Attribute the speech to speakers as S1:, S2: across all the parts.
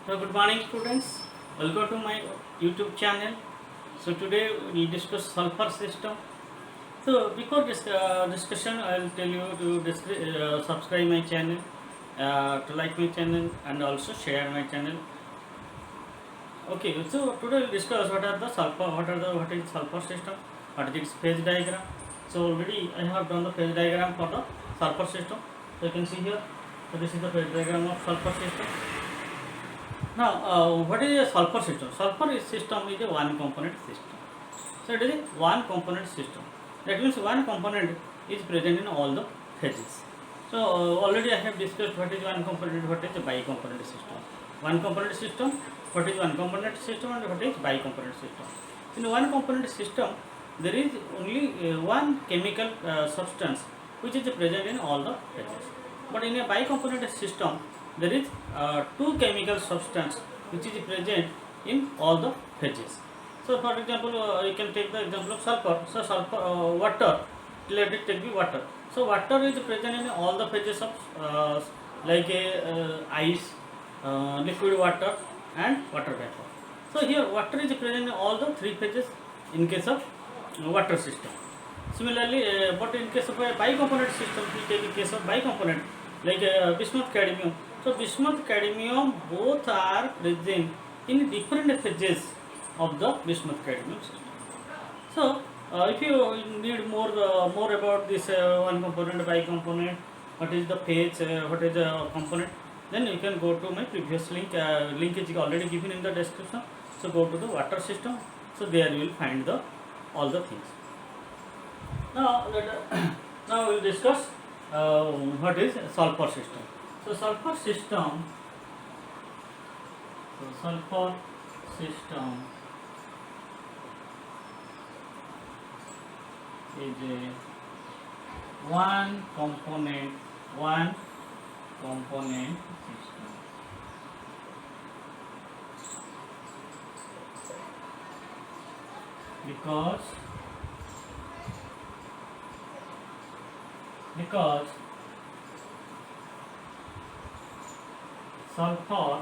S1: So good morning students, welcome to my YouTube channel. So today we discuss sulfur system. So before this discussion, I will tell you to subscribe my channel, to like my channel and also share my channel. Okay, so today we'll discuss what is sulfur system, what is its phase diagram. So already I have done the phase diagram for the sulfur system. So you can see here. So this is the phase diagram of sulfur system. Now, what is a sulfur system? System is a one component system. So it is a one component system. That means one component is present in all the phases. So already I have discussed what is one component, what is a bi-component system. One component system, what is one component system and what is bi-component system. In one component system, there is only one chemical substance which is present in all the phases. But in a bi-component system, there is two chemical substance which is present in all the phases. So for example, you can take the example of sulfur. So sulfur, water, let it take the water. So water is present in all the phases of like ice, liquid water and water vapor. So here water is present in all the three phases in case of water system. Similarly, but in case of a bicomponent system, we take in case of bicomponent like bismuth cadmium. So bismuth cadmium both are present in different phases of the bismuth cadmium system. So if you need more about this one component, bicomponent, what is the phase, what is the component, then you can go to my previous link. Link is already given in the description. So go to the water system. So there you will find the all the things. Now now we will discuss what is sulfur system. So sulfur system is a one component system. Because sulfur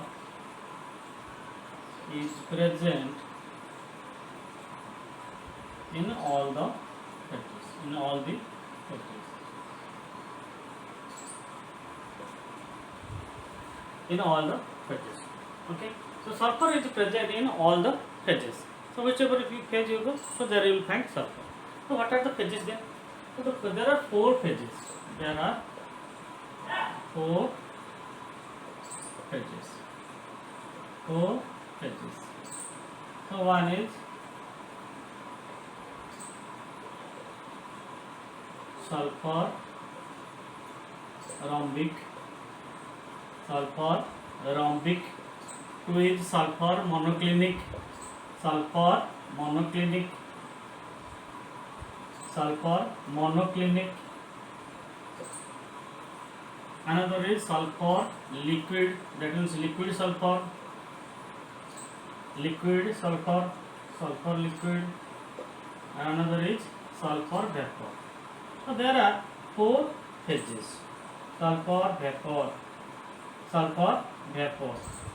S1: is present in all the phases, Okay, so sulfur is present in all the phases. So whichever phase you go, so there you will find sulfur. So what are the phases then? So there are four phases. Four phases. So one is sulfur rhombic. Two is sulfur monoclinic. Another is sulfur liquid, that means liquid sulfur. And another is sulfur vapor. So there are four phases. Sulfur vapor.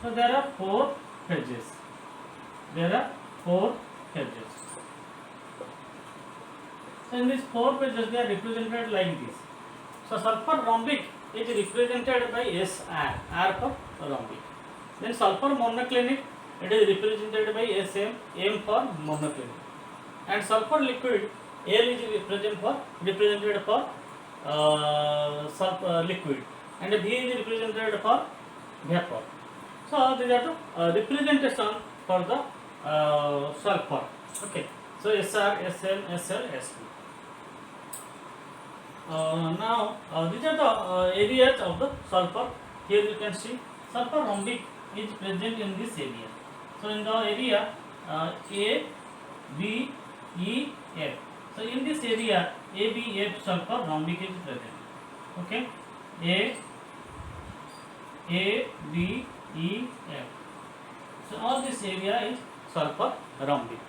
S1: So there are four phases. So in these four phases they are represented like this. So sulfur rhombic is represented by SR, R for rhombic. Then sulfur monoclinic, it is represented by SM, M for monoclinic. And sulfur liquid, L is represented for sulfur liquid, and V is represented for vapor. So these are the representation for the sulfur. Okay, so SR, SM, SL, SP. Now these are the areas of the sulfur. Here you can see sulfur rhombic is present in this area. So in the area A, B, E, F. So in this area A, B, F sulfur rhombic is present. Okay, A, B, E, F. So all this area is sulfur rhombic.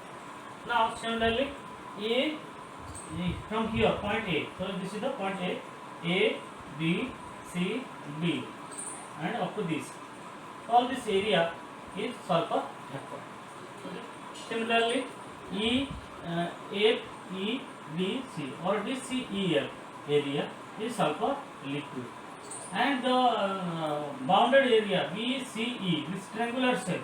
S1: Now similarly A, from here point A. So this is the point A, B, C, D, and up to this. All this area is sulfur vapor. Okay. Similarly, FEBC or DCEF area is sulfur liquid, and the bounded area BCE, this triangular shape,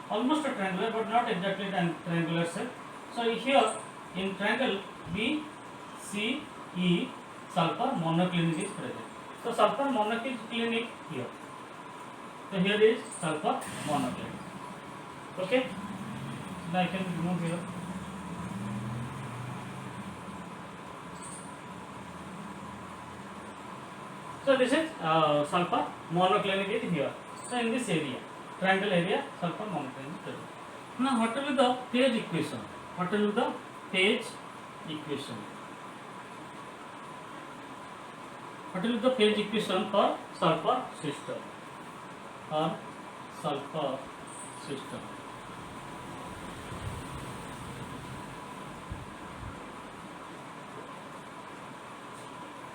S1: almost a triangular but not exactly triangular shape. So here in triangle BCE, sulfur monoclinic is present. So sulfur monoclinic here. So here is sulfur monoclinic. Okay. Now I can remove here. So this is sulfur monoclinic is here. So in this area, triangle area, sulfur monoclinic is present. Now what will be the phase equation? What will be the phase equation? What will be the phase equation for sulfur system? Or sulfur system.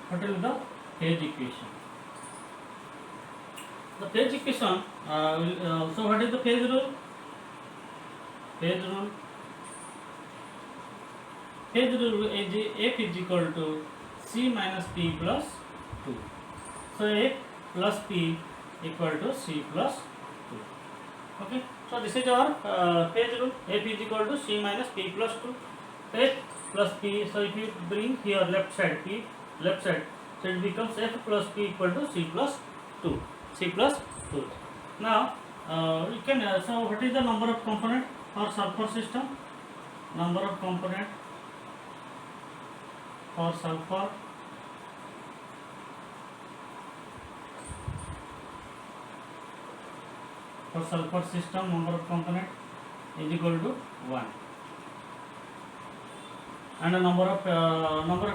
S1: What will be the phase equation? The phase equation, so what is the phase rule? Phase rule. Phase rule is F is equal to C minus P plus 2. So F plus P equal to C plus 2. Okay. So this is our phase rule. F is equal to C minus P plus 2. F plus P. So if you bring here left side P, left side, so it becomes F plus P equal to C plus 2. C plus 2. Now we can. So what is the number of component for sulfur system? Number of component for sulfur system, number of component is equal to 1, and the number of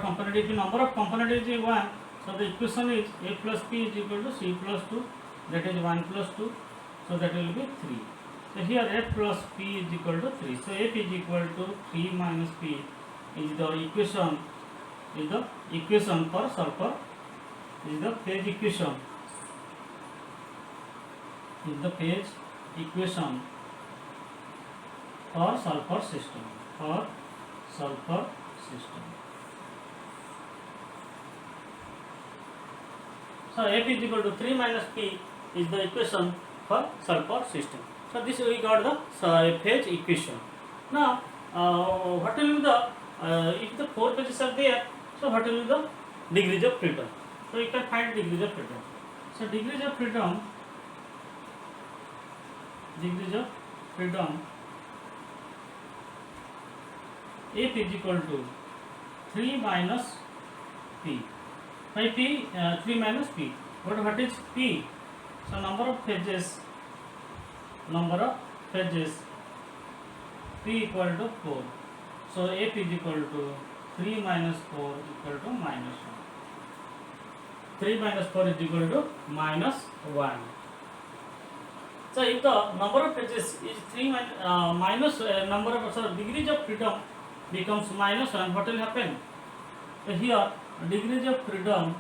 S1: component, if the number of component is 1, so the equation is A plus P is equal to C plus 2, that is 1 plus 2, so that will be 3. So here F plus P is equal to 3. So F is equal to 3 minus P is the equation, for sulfur, is the phase equation, for sulfur system, So F is equal to 3 minus P is the equation for sulfur system. So this we got the phase equation. Now what will be the if the 4 phases are there, so what will be the degrees of freedom? So you can find degrees of freedom. So degrees of freedom, F is equal to 3 minus P. Why P? 3 minus P. What is P? So number of phases, P equal to 4. So F is equal to 3 minus 4 equal to minus 1. 3 minus 4 is equal to minus 1. So if the number of phases is 3 minus number of degrees of freedom becomes minus 1, what will happen? So here degrees of freedom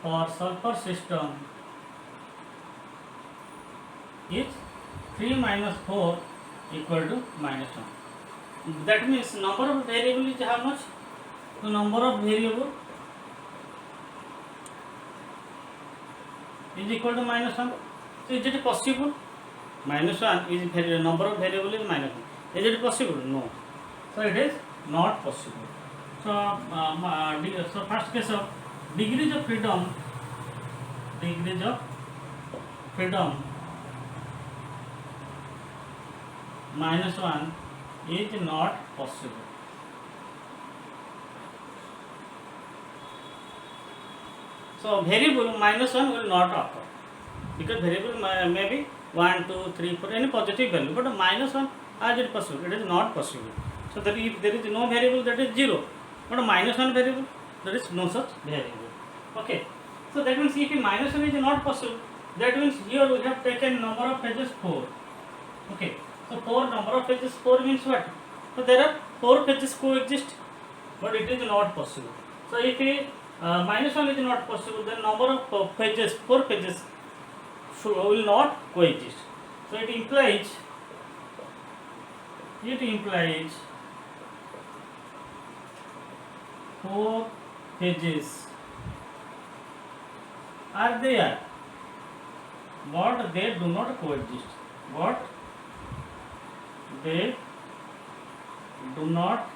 S1: for sulfur system is 3 minus 4 equal to minus 1. That means number of variable is how much? So number of variable is equal to minus 1. So is it possible? Minus 1 is number of variable is minus 1. Is it possible? No. So it is not possible. So so first case of degrees of freedom minus 1 is not possible. So variable minus 1 will not occur, because variable may be 1, 2, 3, 4, any positive value, but minus 1 as it possible, it is not possible. So that if there is no variable, that is 0, but minus 1 variable, there is no such variable. Okay. So that means if minus 1 is not possible, that means here we have taken number of phases 4. Okay. So number of phases 4 means what? So there are 4 phases coexist, but it is not possible. So if minus 1 is not possible, then number of phases, 4 phases will not coexist. So it implies 4 phases are there, but they do not coexist. But they do not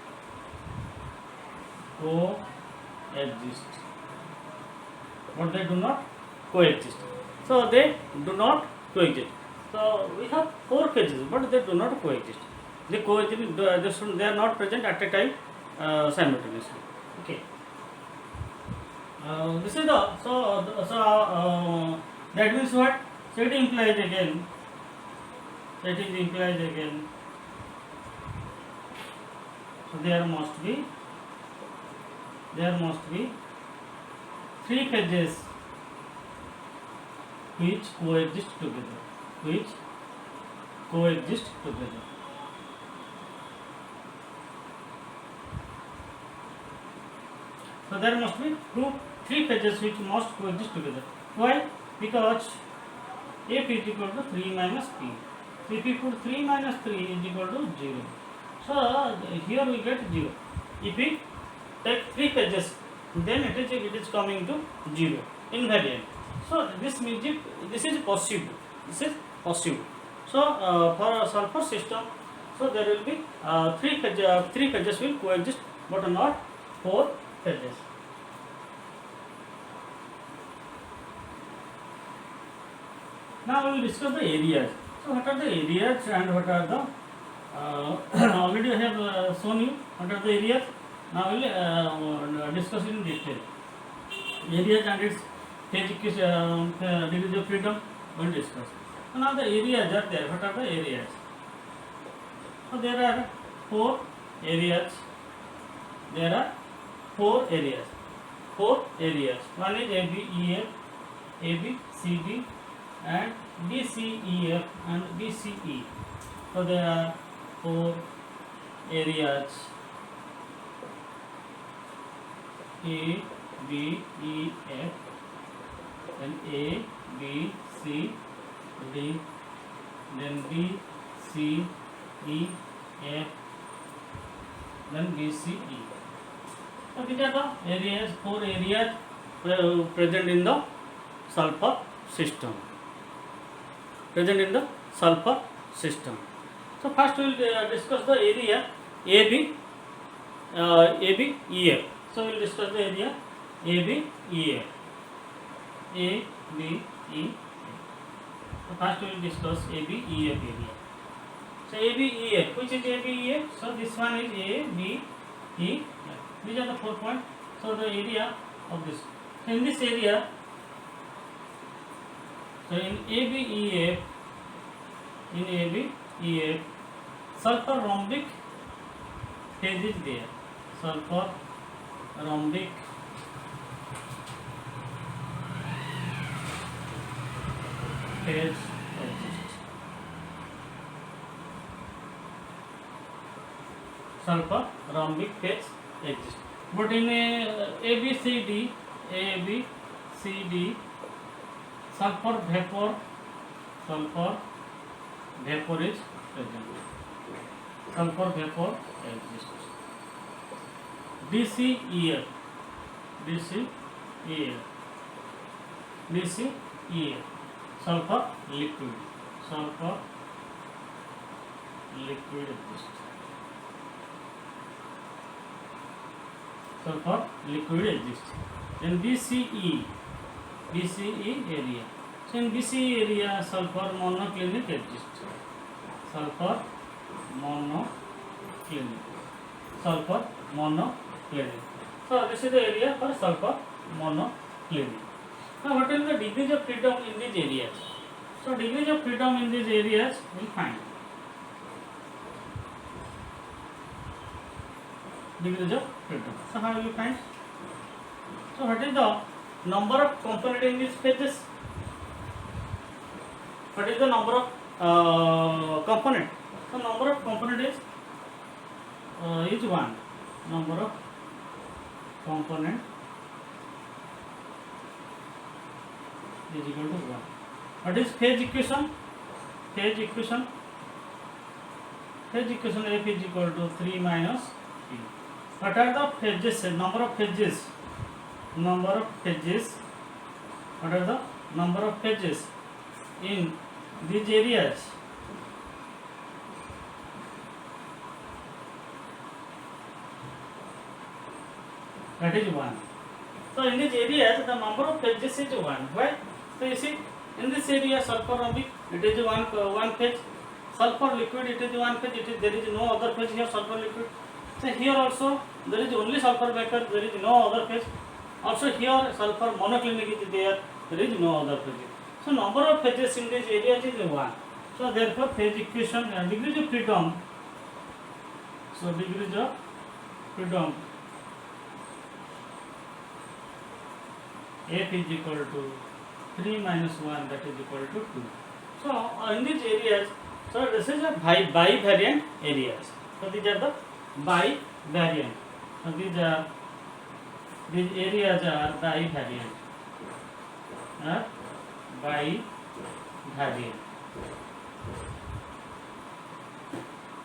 S1: coexist. But they do not coexist. So they do not coexist. So we have 4 phases, but they do not coexist. They coexist. They are not present at a time simultaneously. Okay. This is the that means what? So it implies again. So there must be 3 phases which coexist together. So there must be 3 phases which must coexist together. Why? Because f is equal to 3 minus p. So if we put 3 minus 3 is equal to 0. So here we get 0. If we take 3 phases, then it is coming to 0, invariant. So this means this is possible. So for a sulfur system, so there will be 3 phases will coexist, but not 4 phases. Now we will discuss the areas. So what are the areas and what are the already I have shown you what are the areas. Now we will discuss in detail. Areas and its physics degrees of freedom we will discuss. So now the areas are there. What are the areas? So there are 4 areas. Four areas. One is ABEF, ABCD, and DCEF and DCE. So there are 4 areas. A, B, E, F, then A, B, C, D, then D, C, E, F, then B, C, E. So these are the areas, 4 areas present in the sulfur system. So first we will discuss the area ABEF. So we will discuss the area ABEF. So first we will discuss ABEF area. So ABEF, which is ABEF? So this one is ABEF. These are the 4 points. So the area of this. So in this area, so in ABEF, sulfur rhombic phase is there. Sulfur rhombic phase exists. Sulfur rhombic phase exists. But in ABCD, sulfur vapor is present. Sulfur vapor exists. DCEF, sulfur liquid exists. Sulfur liquid exists. Then BCE area. So in BCE area, sulfur monoclinic exists. Sulfur monoclinic. So this is the area for sulfur monoclinic. Now what is the degrees of freedom in these areas? So degrees of freedom in these areas we find. Degrees of freedom. So how will you find? So what is the number of components in these phases? What is the number of component? So number of component is 1. Number of component is equal to 1. What is phase equation? Phase equation F is equal to 3 minus P. What are the phases? Number of phases. What are the number of phases in these areas? That is 1. So in these areas the number of phases is 1. Why? So you see, in this area sulfur rhombic, it is one phase. Sulfur liquid, it is one phase. There is no other phase here. Sulfur liquid. So here also there is only sulfur vapor. There is no other phase. Also here sulfur monoclinic is there. There is no other phase. So number of phases in this area is 1. So therefore phase equation degrees of freedom. So degrees of freedom F is equal to 3 minus 1, that is equal to 2. So in these areas, so this is a bivariant areas. So these are the bivariant. So these areas are bivariant.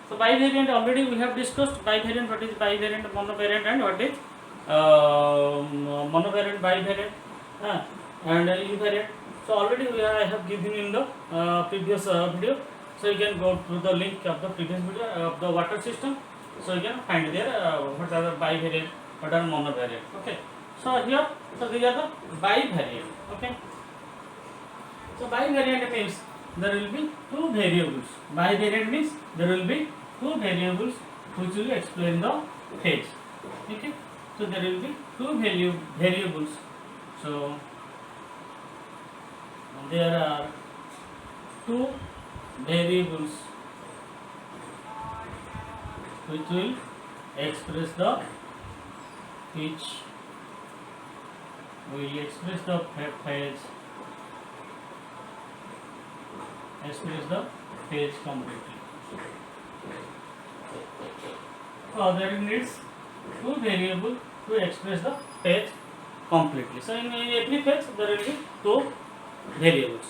S1: So bivariant already we have discussed. Bivariant, what is bivariant, monovariant, and what is monovariant, bivariant, and invariant. So already I have given in the previous video. So you can go to the link of the previous video of the water system. So you can find there what are the bivariant, what are monovariant. Okay. So here, so these are the bivariant. Okay. So bivariant means there will be two variables. Bivariant means there will be two variables which will explain the phase. Okay. So there will be two variables. So there are two variables which will express the phase completely. So there needs two variables to express the phase completely. So in every phase there will be two variables.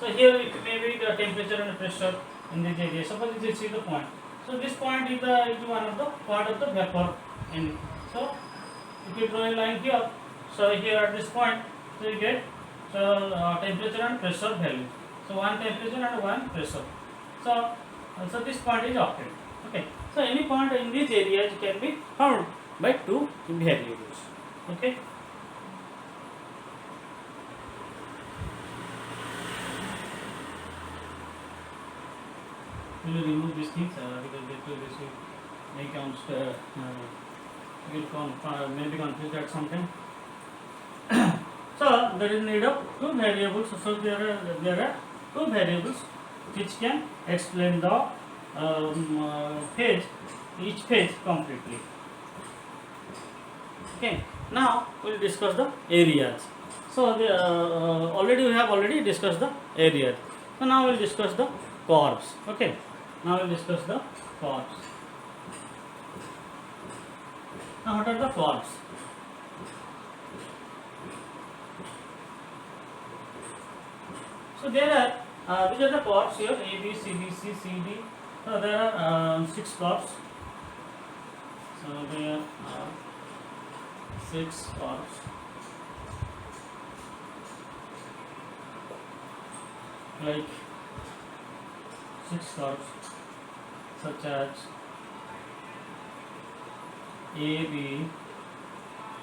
S1: So here it may be the temperature and pressure in this area. Suppose this is the point. So this point is one of the part of the vapor. So if you draw a line here, so here at this point, so you get temperature and pressure value. So one temperature and one pressure. So this point is obtained. Okay. So any point in these areas can be found by two variables. Okay. We will remove these things because this will make maybe confused at some time. So there is need of two variables. So there are two variables which can explain the each phase completely. Okay. Now we will discuss the areas. So already we have discussed the areas. So now we will discuss the curves. Okay. Now we will discuss the curves. Now what are the curves? So there are these are the curves here, A, B, C, B, C, C, D. So there are 6 curves. So there are 6 curves. Like 6 curves such as AB,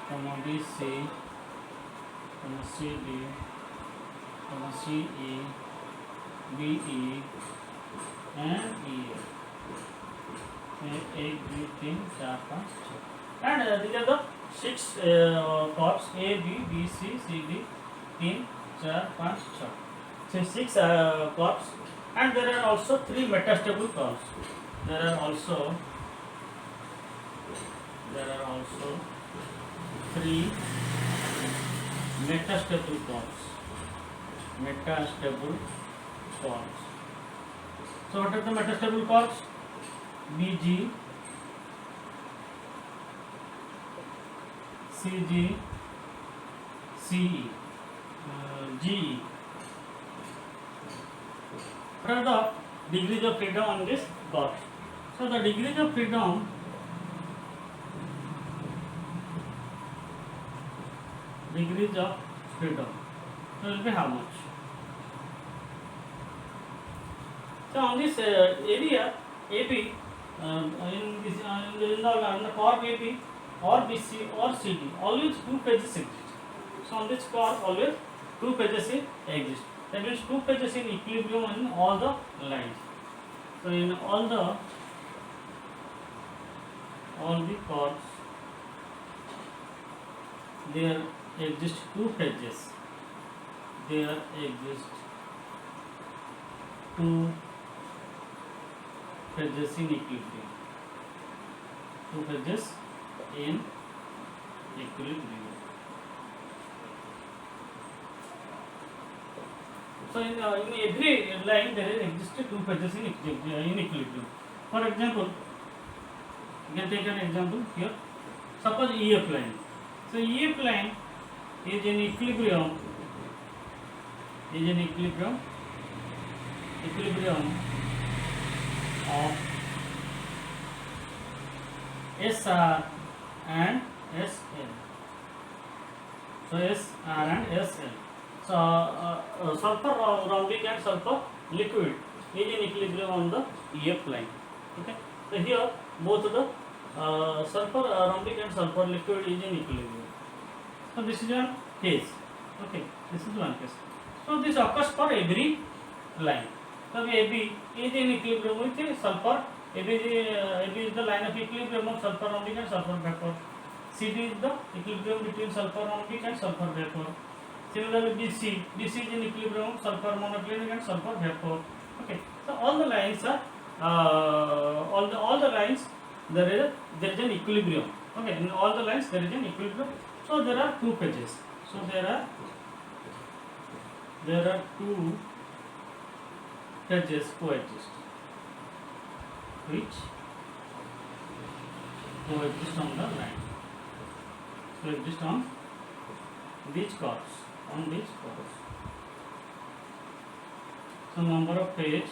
S1: BC, CD, CE, BE and EF. 1, 2, 3, 4, 5, 6. And these are the 6 curves A, B, B, C, C, D, 3, 4, 5, 6. So 6 curves, and there are also 3 metastable curves. There are also 3 metastable curves. So what are the metastable curves? BG, CG, CE, GE. What are the degrees of freedom on this curve? So the degrees of freedom will be how much? So on this area AB, in the curve AB or BC or CD, always two phases exist. So on this curve, always two phases exist. That means two phases in equilibrium in all the lines. So in all the curves, there exist two phases. There exist two phases in equilibrium. Two phases in equilibrium. So in every line there exists two phases in equilibrium. For example, you can take an example here. Suppose EF line. So EF line is in equilibrium. Of SR and SL. So SR and SL. So sulfur rhombic and sulfur liquid is in equilibrium on the EF line. Okay. So here both the sulfur rhombic and sulfur liquid is in equilibrium. So this is one case. Okay. This is one case. So this occurs for every line. So AB is in equilibrium with sulfur. AB is the line of equilibrium of sulfur rhombic and sulfur vapor. CD is the equilibrium between sulfur rhombic and sulfur vapor. Similarly, BC is in equilibrium of sulfur monoclinic and sulfur vapor. Okay. So all the lines are all the lines there is an equilibrium. Okay. In all the lines there is an equilibrium. So there are two phases. So there are two phases coexist, which coexist on the line. Coexist on these curves. So number of phases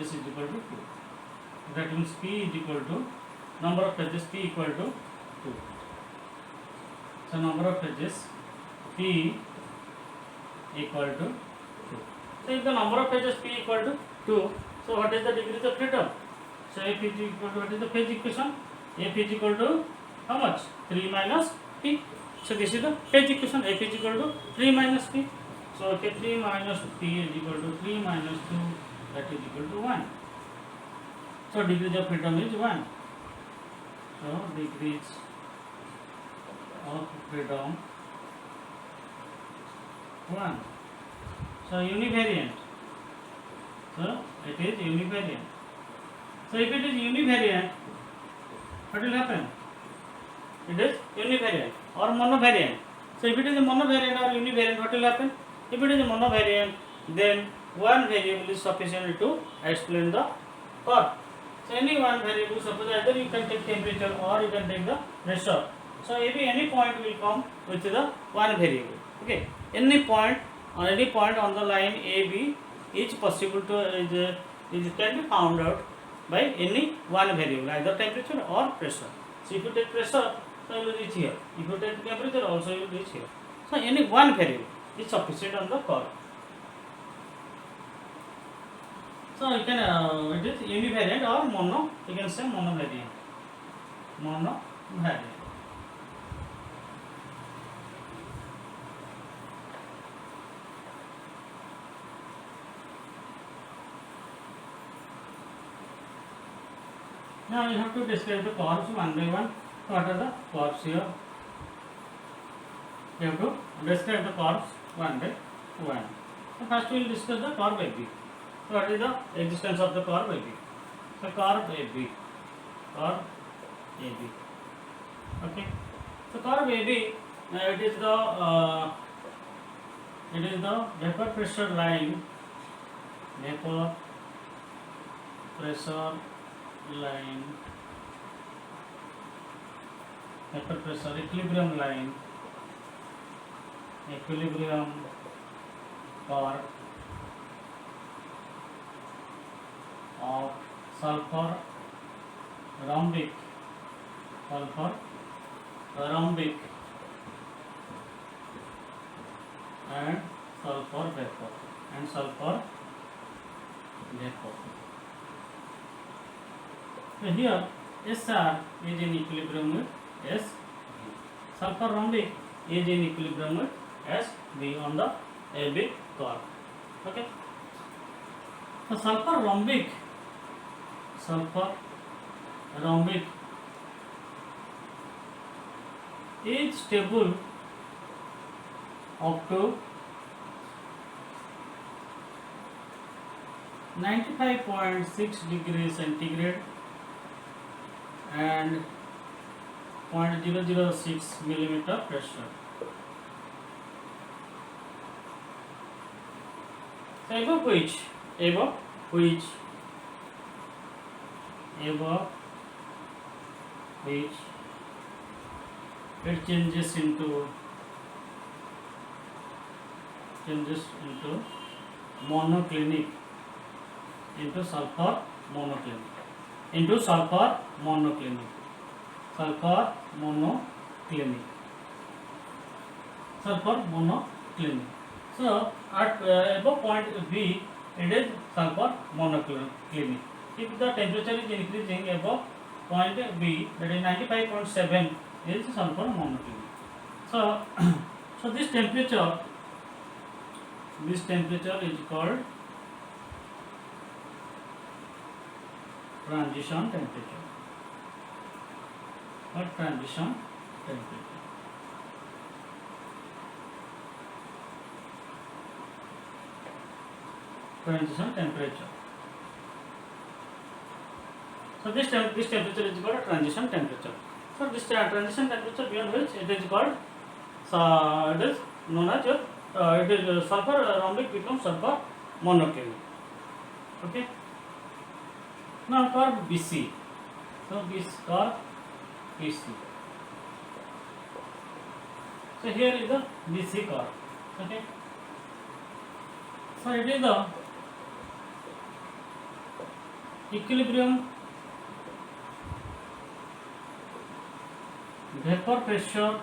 S1: is equal to 2. That means P is equal to number of phases P equal to 2. So number of phases P equal to 2. So if the number of phases P equal to 2, so what is the degrees of freedom? So F is equal to, what is the phase equation? F is equal to how much? 3 minus P. So this is the phase equation. F is equal to 3 minus P. So okay, 3 minus P is equal to 3 minus 2, that is equal to 1. So degrees of freedom is 1. So degrees of freedom 1. So univariant. So it is univariant. So if it is univariant, what will happen? It is univariant or monovariant. So if it is a monovariant or univariant, what will happen? If it is a monovariant, then one variable is sufficient to explain the curve. So any one variable, suppose either you can take temperature or you can take the pressure. So any point will come with the one variable. Okay, any point on the line AB is possible to can be found out by any one variable, either temperature or pressure. So if you take pressure, so you will reach here. If you take temperature, also you will reach here. So any one variable is sufficient on the curve. So you can it is univariant or mono. You can say monovariant. Monovariant. Now you have to describe the curves one by one. What are the curves here? You have to describe the curves one by one. So first we will discuss the curve AB. So what is the existence of the curve AB? So curve AB. Okay. So curve AB, it is the vapor pressure line. Vapor pressure equilibrium line core of sulfur rhombic and sulfur vapor So here SR is in equilibrium with SV. Sulfur rhombic is in equilibrium with SV on the AB core. Okay. So sulfur rhombic is stable up to 95.6 degrees centigrade and 0.006 millimeter pressure. So above which it changes into monoclinic into sulfur monoclinic So at above point B it is sulfur monoclinic. If the temperature is increasing above point B, that is 95.7, is sulfur monoclinic. So this temperature is called transition temperature. Transition temperature. So this temperature is called transition temperature. So this transition temperature beyond which it is called, it is known as sulfur rhombic becomes sulfur monoclinic. Okay. Now curve BC. So this curve BC. So here is the BC curve. Okay. So it is the equilibrium vapor pressure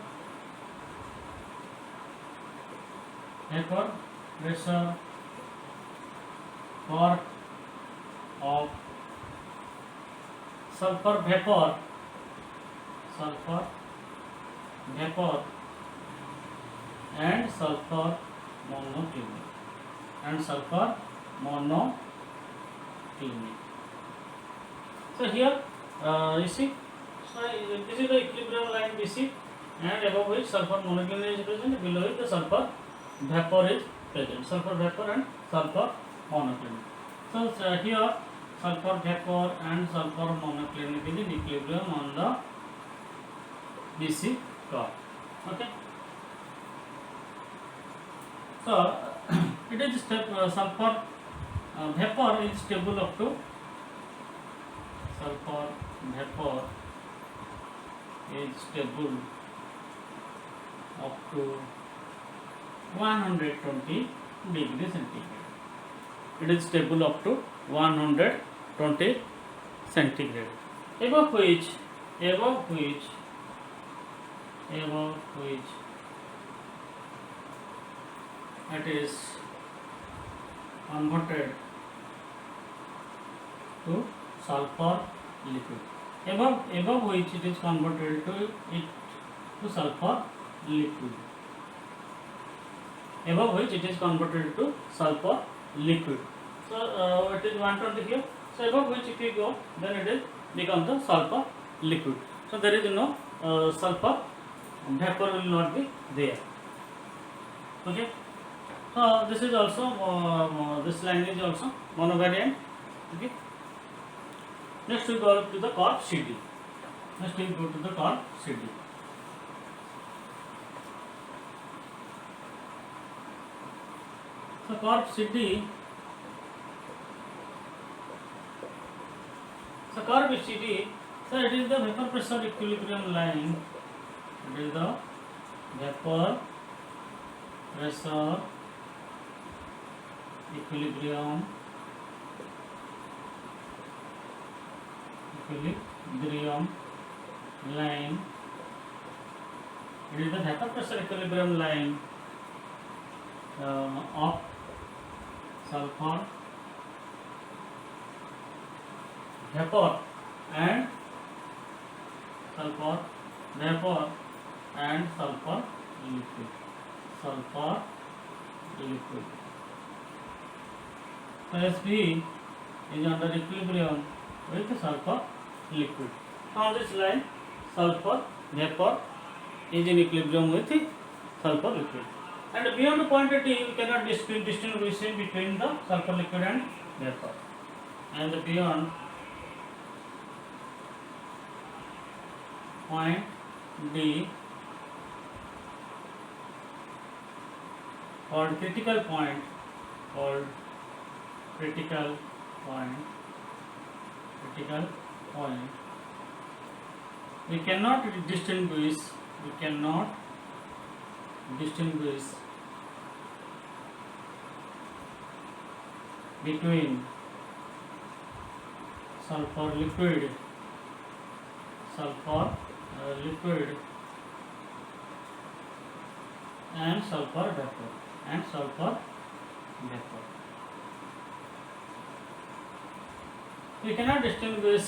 S1: part of sulfur vapor and sulfur monoclinic. So here you see, so this is the equilibrium line BC, and above which sulfur monoclinic is present, below it the sulfur vapor is present. Sulfur vapor and sulfur monoclinic. So here sulfur vapor and sulfur monoclinic is in equilibrium on the BC curve. Okay. So it is sulfur vapor is stable up to 120 degrees centigrade. It is stable up to 120 centigrade. Above which it is converted to sulfur liquid. Above which it is converted to sulfur liquid. Above which it is converted to sulfur liquid. So it is 120 here. So above which if you go, then it is become the sulfur liquid. So there is no sulfur vapor will not be there. Okay. So this is also this line is also monovariant. Okay. Next we go to the curve CD. So curve CD. So it is the vapor pressure equilibrium line. It is the vapor pressure equilibrium line. It is the vapor pressure equilibrium line of sulfur vapor and sulfur liquid. So Sp is under equilibrium with sulfur liquid. On this line, sulfur vapor is in equilibrium with sulfur liquid. And beyond point D, we cannot distinguish between the sulfur liquid and vapor. And beyond point D, called critical point, we cannot distinguish between sulfur liquid and sulfur vapor. We cannot distinguish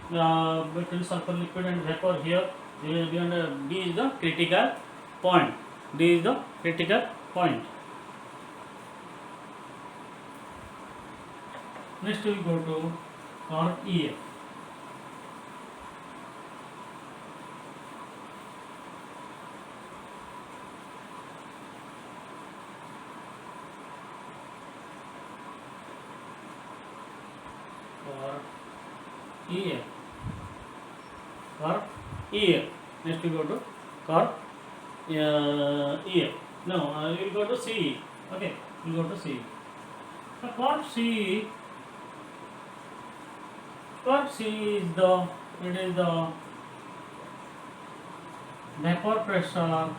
S1: between sulfur liquid and vapor here. Beyond D is the critical point. Next we go to curve EF. Curve EF. Next we go to curve EF. No, we will go to CE. Okay, we will go to CE. The curve CE is the vapor pressure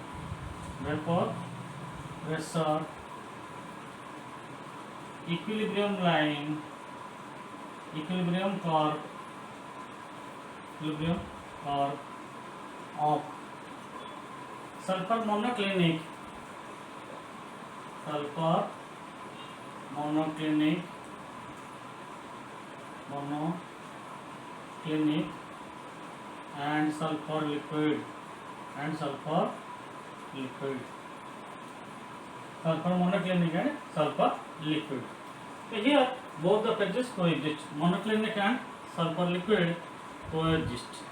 S1: equilibrium line, equilibrium curve of sulfur monoclinic and sulfur liquid. Sulfur monoclinic and sulfur liquid. So here both the phases coexist. Monoclinic and sulfur liquid coexist.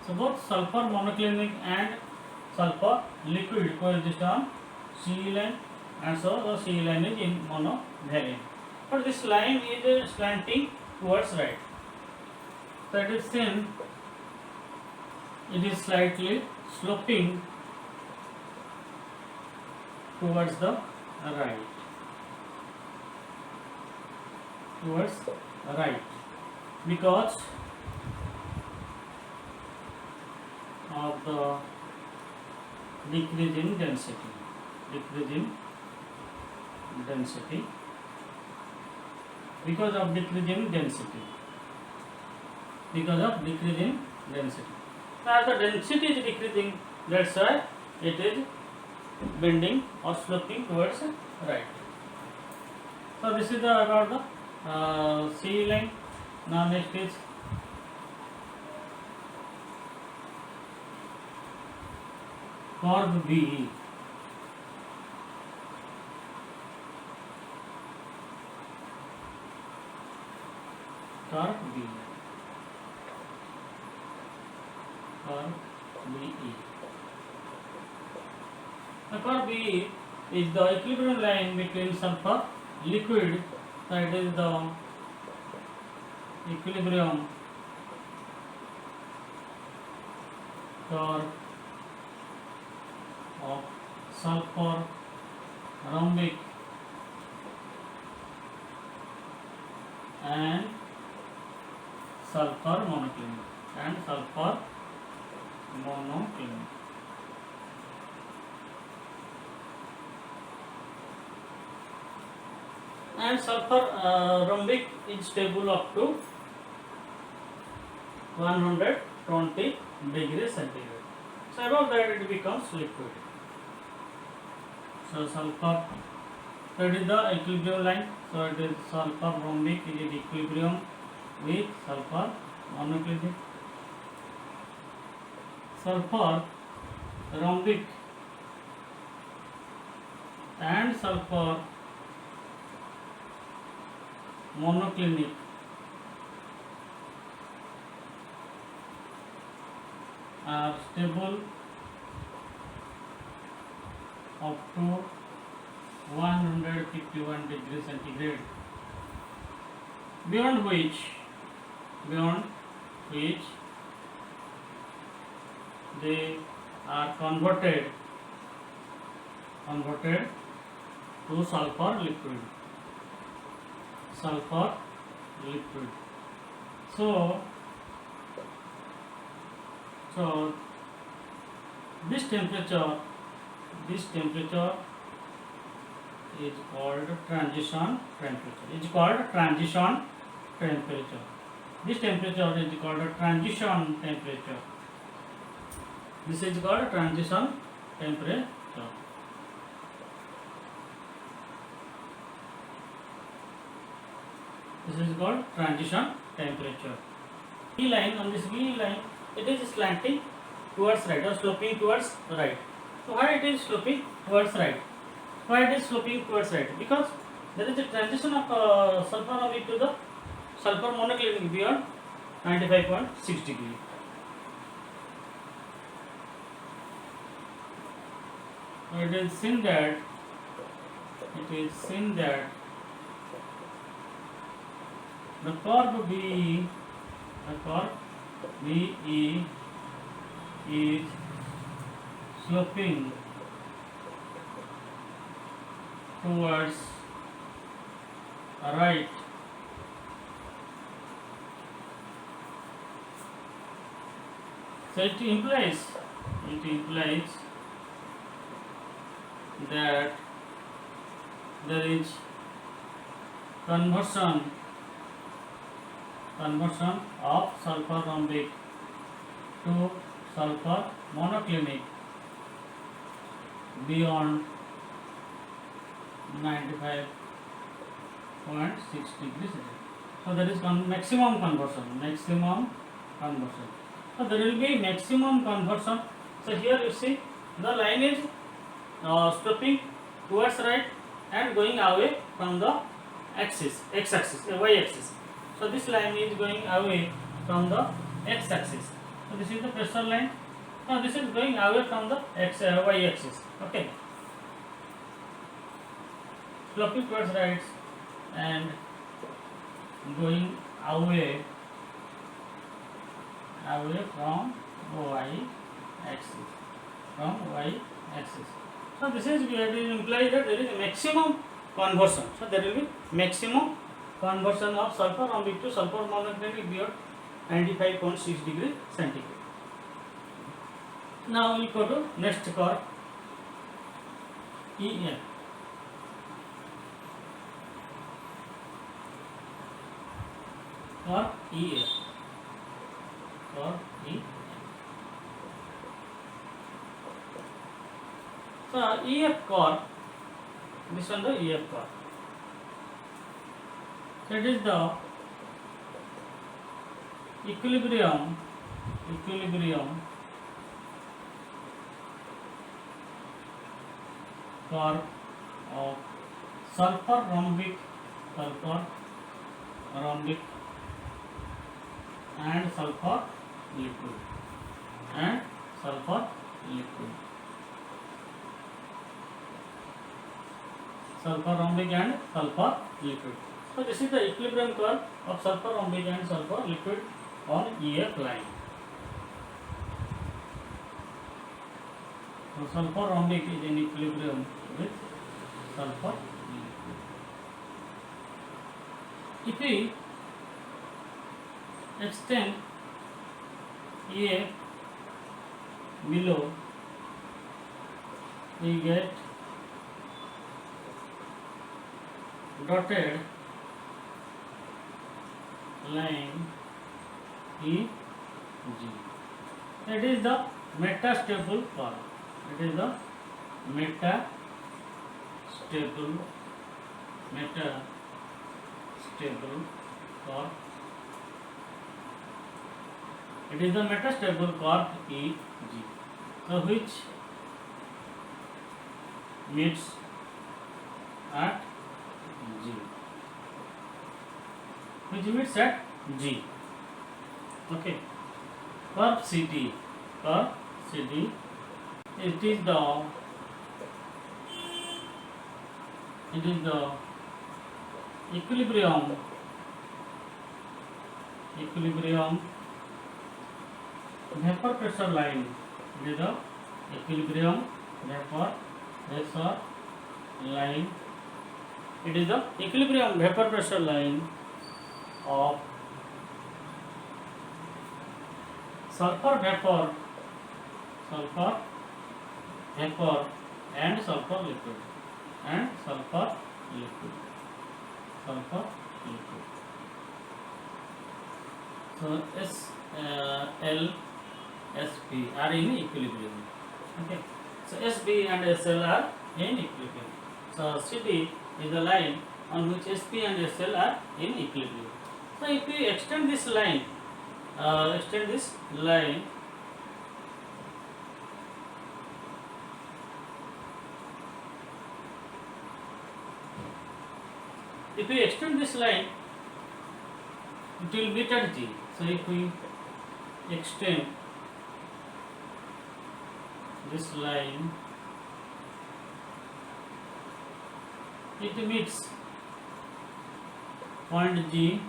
S1: So both sulfur monoclinic and sulfur liquid coexist on CE line, and so the CE line is in monovariant. But this line is slanting towards right. So it is seen, it is slightly sloping towards the right. Because of the decreasing density. Because of decreasing density. So as the density is decreasing, that's why it is bending or sloping towards right. So this is about the CE line. Now next is curve BE. Curve BE. The curve BE is the equilibrium line between sulfur liquid. So it is the equilibrium curve of sulfur rhombic and sulfur monoclinic and sulfur rhombic is stable up to 120 degrees centigrade. So above that it becomes liquid. So sulfur, that is the equilibrium line. So it is sulfur rhombic is in equilibrium with sulfur monoclinic. Sulfur rhombic and sulfur monoclinic are stable up to 151 degrees centigrade, beyond which they are converted to sulfur liquid. So this temperature is called transition temperature. This temperature is called transition temperature. This is called transition temperature. This is called transition temperature. V line, on this V line, it is slanting towards right or sloping towards right. So why it is sloping towards right? Because there is a transition of sulfur rhombic to the sulfur monoclinic beyond 95.6 degree. So it is seen that the curve B is sloping towards right. So it implies that there is conversion of sulfur rhombic to sulfur monoclinic beyond 95.6 degrees. So there is maximum conversion. So there will be maximum conversion. So here you see the line is sloping towards right and going away from the axis, x-axis, y-axis. So this line is going away from the x-axis. So this is the pressure line. Now this is going away from the y-axis. Okay. Sloping towards right and going away from y-axis. So this is implies that there is a maximum conversion. So there will be maximum conversion of sulfur rhombic to sulfur monoclinic beyond 95.6 degree centigrade. Now we go to next curve, EF. Or EF. So EF curve, this one the EF curve. So it is the equilibrium curve of sulfur rhombic and sulfur liquid. Sulfur rhombic and sulfur liquid. So this is the equilibrium curve of sulfur rhombic and sulfur liquid on EF line. So sulfur rhombic is in equilibrium with sulfur liquid. If we extend EF below, we get dotted line EG. It is the metastable form. It is the metastable form. It is the metastable corp EG. So which meets at G. Which meets at G. Okay. Curve CD. It is the equilibrium vapor pressure line. It is the equilibrium vapor pressure line. It is the equilibrium vapor pressure line of sulfur vapor and sulfur liquid. So L, SP are in equilibrium. Okay. So SB and SL are in equilibrium. So CD is the line on which SP and SL are in equilibrium. So if we extend this line, it will meet at G. So if we extend this line, it meets point G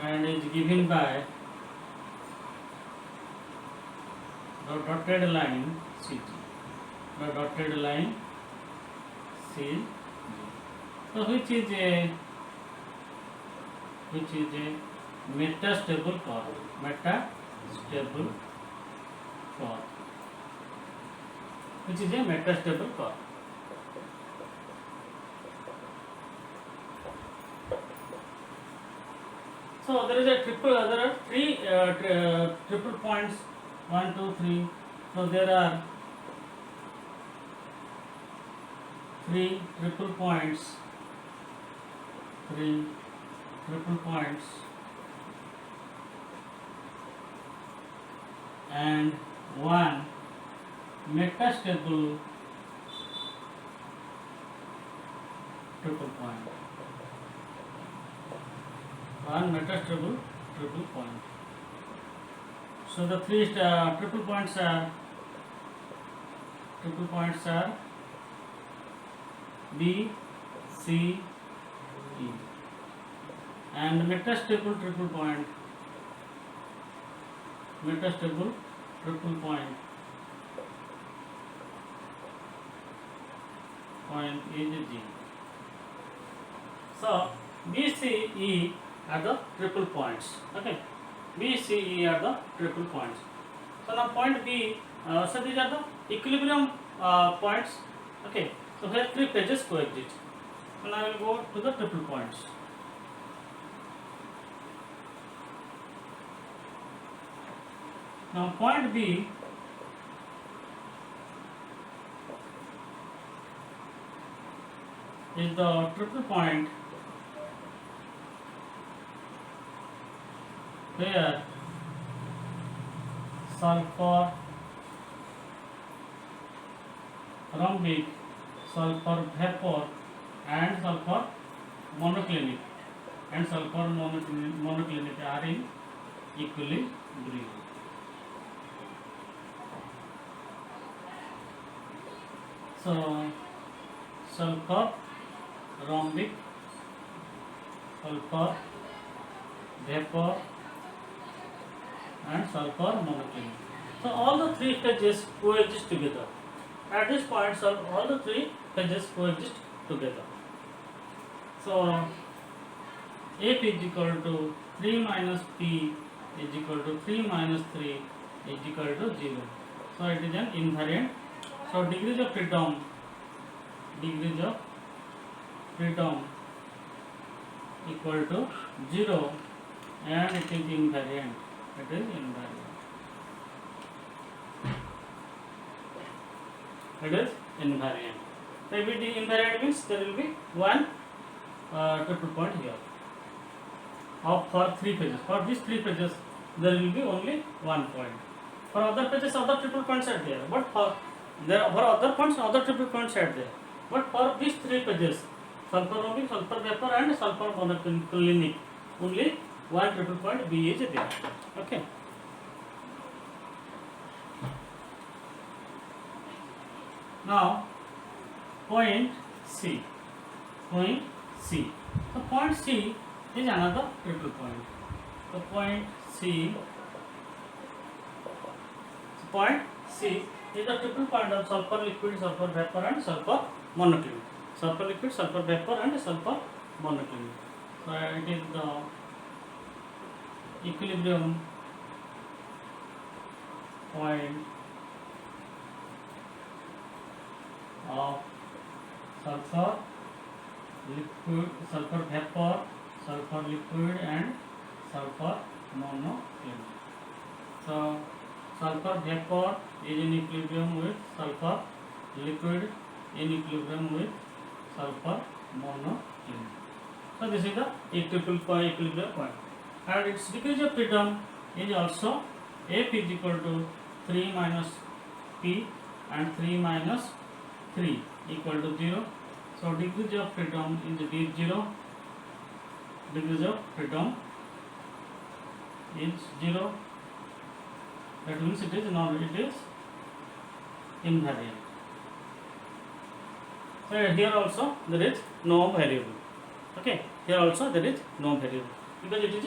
S1: and is given by the dotted line CG. So which is a metastable curve. Which is a metastable curve. So there are three triple points. 1, 2, 3. So there are 3 triple points. And 1 metastable triple point. So the 3 triple points are B, C, E, and metastable triple point is G. So B, C, E are the triple points. Okay, B, C, E are the triple points. So now point B, so these are the equilibrium points. Okay, so here 3 phases coexist. So now I will go to the triple points. Now point B is the triple point where sulfur rhombic, sulfur vapor and sulfur monoclinic are in equilibrium. So sulfur rhombic, sulfur vapor and sulfur monoclinic. So all the 3 phases coexist together. At this point, all the 3 phases coexist together. So F is equal to 3 minus P is equal to 3 minus 3 is equal to 0. So it is an invariant. So degrees of freedom degrees of freedom equal to 0 and it is invariant. It is invariant. It is invariant. So if it is invariant means there will be one triple point here. For 3 pages. For these 3 pages there will be only 1 point. For other pages other triple points are there. But for other points other triple points are there. But for these 3 pages, sulfur rhombic, sulfur vapor and sulfur monoclinic, only one triple point B is there. Okay. Now point C. Point C. So point C is another triple point. So point C is the triple point of sulfur liquid, sulfur vapor and sulfur monoclinic. Sulfur liquid, sulfur vapor and sulfur monoclinic. So it is the equilibrium point of sulfur liquid, sulfur vapor, sulfur liquid and sulfur monoclinic. So sulfur vapor is in equilibrium with sulfur liquid, in equilibrium with sulfur monoclinic. So this is the equilibrium point, and its degrees of freedom is also F is equal to 3 minus P and 3 minus 3 equal to 0. So degrees of freedom is 0. Degrees of freedom is 0. That means it is invariant. So here also there is no variable. Okay, here also there is no variable because it is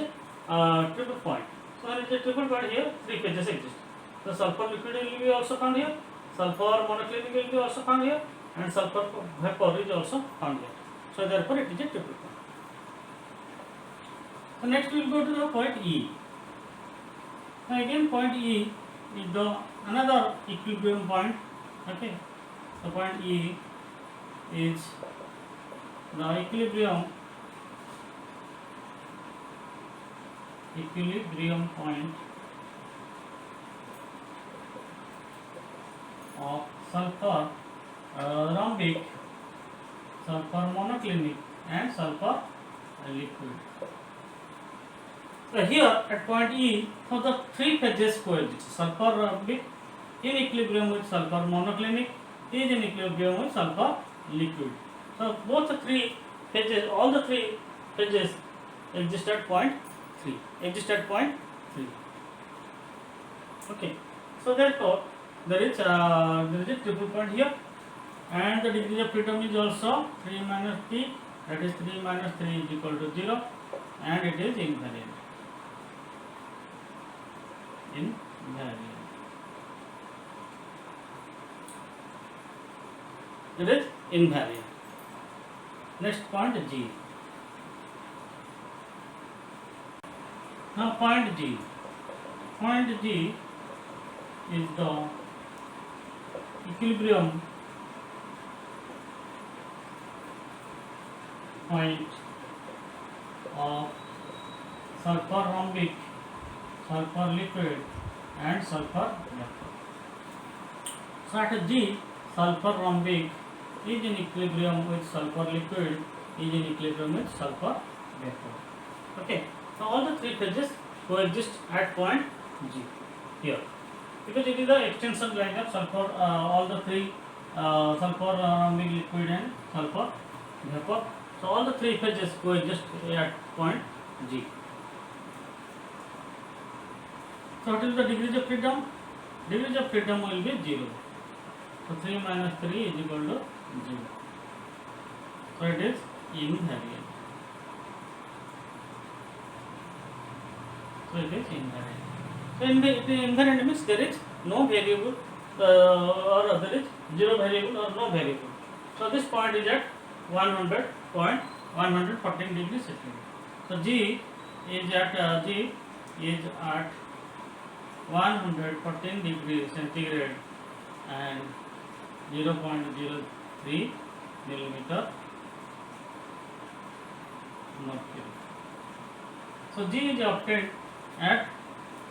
S1: a triple point. So when it is a triple point, here 3 pages exist. So sulfur liquid will be also found here, sulfur monoclinic will be also found here, and sulfur vapor is also found here. So therefore it is a triple point. So next we will go to the point E. Now again point E is the another equilibrium point. Okay, so point E is the equilibrium point of sulfur rhombic, sulfur monoclinic and sulfur liquid. So here at point E, so the 3 phases coexist. Sulfur rhombic in equilibrium with sulfur monoclinic is in equilibrium with sulfur liquid. So both the 3 phases, all the 3 phases exist at point 3. Okay. So therefore there is a triple point here, and the degree of freedom is also 3 minus P, that is 3 minus 3 is equal to 0, and it is invariant. It is invariant. Next point G. Now point G. Point G is the equilibrium point of sulfur rhombic, sulfur liquid and sulfur vapor. So at G, sulfur rhombic is in equilibrium with sulfur liquid, is in equilibrium with sulfur vapor. Okay, so all the 3 phases coexist at point G here, because it is the extension line of sulfur, all the 3 sulfur rhombic liquid and sulfur vapor. So all the 3 phases coexist at point G. So what is the degrees of freedom? Degrees of freedom will be 0. So 3 minus 3 is equal to 0. So it is invariant. So invariant means there is no variable or there is 0 variable or no variable. So this point is at 100.114 degrees centigrade. So G is at 114 degrees centigrade and 0.03 millimeter mercury. So G is obtained at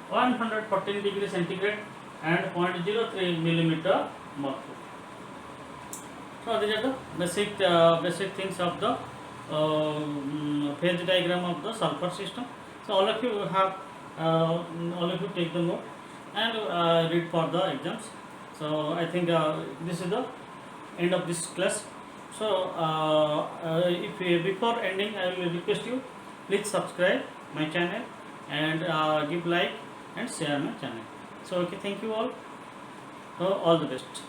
S1: 114 degree centigrade and 0.03 millimeter mercury. So these are the basic things of the phase diagram of the sulfur system. So all of you have all of you take the note and read for the exams. So I think this is the end of this class. So if before ending, I will request you, please subscribe my channel and give like and share my channel. So okay, thank you all. So all the best.